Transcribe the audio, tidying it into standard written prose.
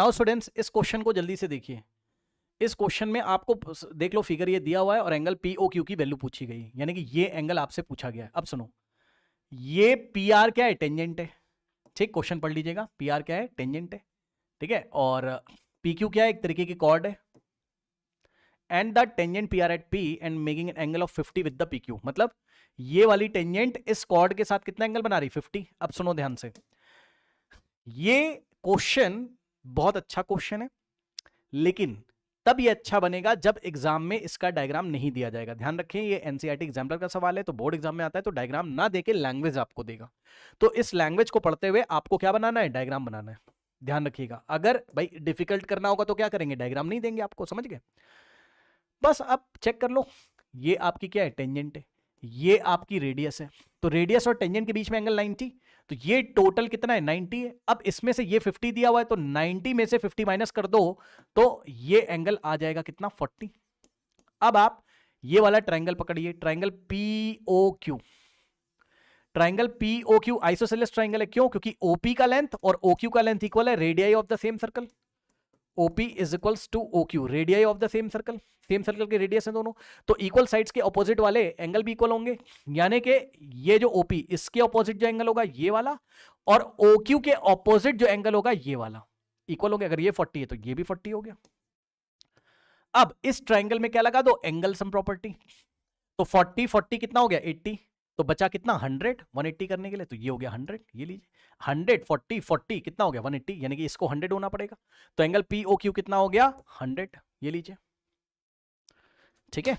Now students इस question को जल्दी से देखिए। इस क्वेश्चन में आपको देख लो फिगर ये दिया हुआ है और एंगल पी ओ क्यू की वैल्यू पूछी गई, यानी कि ये एंगल आपसे पूछा गया है। अब सुनो, ये पी आर क्या है, टेंजेंट है। ठीक, क्वेश्चन पढ़ लीजिएगा, पी आर क्या है, टेंजेंट है। ठीक है, और पी क्यू क्या है, एक तरीके की कॉर्ड है। And the tangent P R at P and making an angle of 50 with the P Q, मतलब ये वाली टेंजेंट इस कॉर्ड के साथ कितना एंगल बना रही, 50। अब सुनो ध्यान से, ये क्वेश्चन बहुत अच्छा क्वेश्चन है, लेकिन तब ये अच्छा बनेगा जब एग्जाम में इसका डायग्राम नहीं दिया जाएगा। ध्यान रखें, ये एनसीईआरटी एग्जाम्पल का सवाल है, तो बोर्ड एग्जाम में आता है तो डायग्राम ना देके लैंग्वेज आपको देगा। तो इस लैंग्वेज को पढ़ते हुए आपको क्या बनाना है, डायग्राम बनाना है। ध्यान रखिएगा, अगर भाई डिफिकल्ट करना होगा तो क्या करेंगे, डायग्राम नहीं देंगे आपको, समझ गए। बस अब चेक कर लो, ये आपकी क्या है, टेंजेंट है, ये आपकी रेडियस है। तो रेडियस और टेंजेंट के बीच में एंगल 90, तो ये टोटल कितना है, 90 है। अब इसमें से ये 50 दिया हुआ है, तो 90 में से 50 माइनस कर दो तो ये एंगल आ जाएगा कितना, 40। अब आप ये वाला ट्रायंगल पकड़िए, triangle P O Q. Triangle P O Q isosceles triangle है, क्यों, क्योंकि ओपी का लेंथ और ओक्यू का लेंथ इक्वल है, radii of the same circle. OP is equals to OQ, radii of the same circle, same circle के रेडियस है दोनों, तो इक्वल साइड्स के ऑपोजिट वाले एंगल भी इक्वल होंगे। यानी कि ये जो OP, इसके ऑपोजिट जो एंगल होगा ये वाला, और OQ के ऑपोजिट जो एंगल होगा ये वाला, इक्वल होंगे। अगर ये 40 है तो ये भी 40 हो गया। अब इस ट्रायंगल में क्या लगा दो, एंगल सम प्रॉपर्टी। तो 40 40 कितना हो गया, 80, तो बचा कितना, 100, 180 करने के लिए, तो ये हो गया 100, ये लीजिए 100 40 40 कितना हो गया, 180, यानी कि इसको 100 होना पड़ेगा। तो एंगल पीओक्यू कितना हो गया, 100, ये लीजिए। ठीक है,